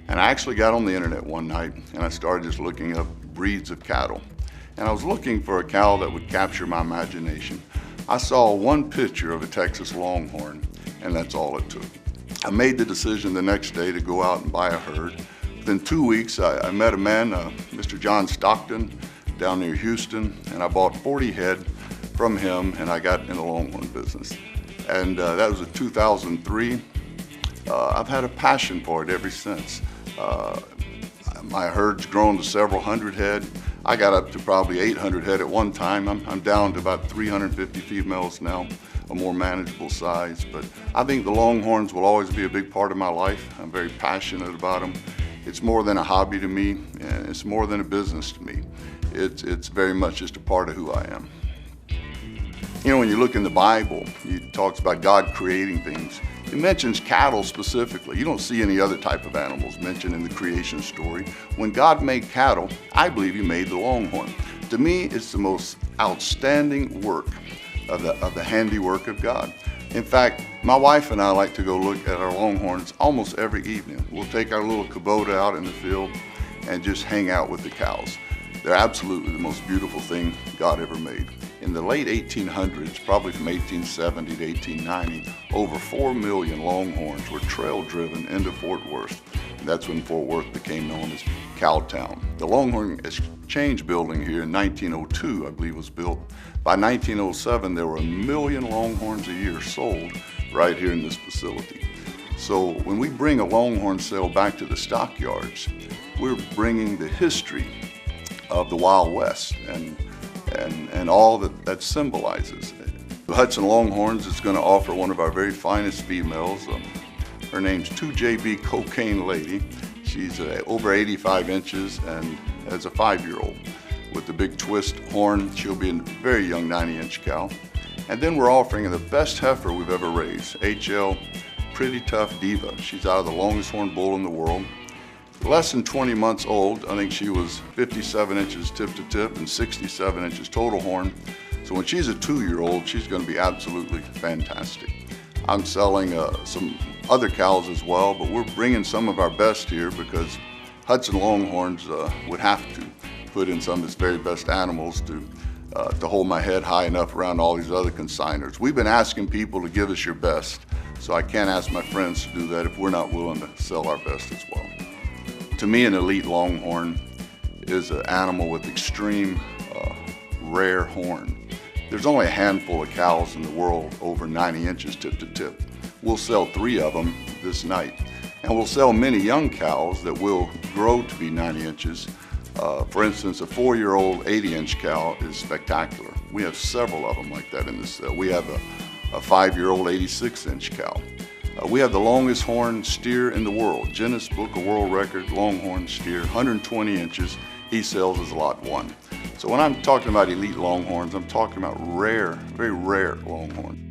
And I actually got on the internet one night and I started just looking up breeds of cattle. And I was looking for a cow that would capture my imagination. I saw one picture of a Texas Longhorn, and that's all it took. I made the decision the next day to go out and buy a herd. Within 2 weeks, I met a man, Mr. John Stockton, down near Houston, and I bought 40 head from him, and I got in the Longhorn business. And that was in 2003. I've had a passion for it ever since. My herd's grown to several hundred head. I got up to probably 800 head at one time. I'm down to about 350 females now, a more manageable size. But I think the Longhorns will always be a big part of my life. I'm very passionate about them. It's more than a hobby to me, and it's more than a business to me. It's very much just a part of who I am. You know, when you look in the Bible, it talks about God creating things. It mentions cattle specifically. You don't see any other type of animals mentioned in the creation story. When God made cattle, I believe He made the Longhorn. To me, it's the most outstanding work of the handiwork of God. In fact, my wife and I like to go look at our Longhorns almost every evening. We'll take our little Kubota out in the field and just hang out with the cows. They're absolutely the most beautiful thing God ever made. In the late 1800s, probably from 1870 to 1890, over 4 million Longhorns were trail driven into Fort Worth. And that's when Fort Worth became known as Cowtown. The Longhorn Exchange building here in 1902, I believe, was built. By 1907, there were 1 million Longhorns a year sold right here in this facility. So when we bring a Longhorn sale back to the stockyards, we're bringing the history of the Wild West and all that symbolizes. The Hudson Longhorns is going to offer one of our very finest females. Her name's 2JB Cocaine Lady. She's over 85 inches and as a 5-year-old. With the big twist horn, she'll be a very young 90-inch cow. And then we're offering the best heifer we've ever raised, HL Pretty Tough Diva. She's out of the longest horn bull in the world. Less than 20 months old. I think she was 57 inches tip to tip and 67 inches total horn. So when she's a 2-year-old, she's going to be absolutely fantastic. I'm selling some other cows as well, but we're bringing some of our best here because Hudson Longhorns would have to put in some of its very best animals to hold my head high enough around all these other consigners. We've been asking people to give us your best, so I can't ask my friends to do that if we're not willing to sell our best as well. To me, an elite Longhorn is an animal with extreme rare horn. There's only a handful of cows in the world over 90 inches tip to tip. We'll sell 3 of them this night. And we'll sell many young cows that will grow to be 90 inches. For instance, a 4-year-old 80-inch cow is spectacular. We have several of them like that in this sale. We have a 5-year-old 86-inch cow. We have the longest horn steer in the world, Guinness Book of World Record, Longhorn steer, 120 inches. He sells as lot 1. So when I'm talking about elite Longhorns, I'm talking about rare, very rare Longhorns.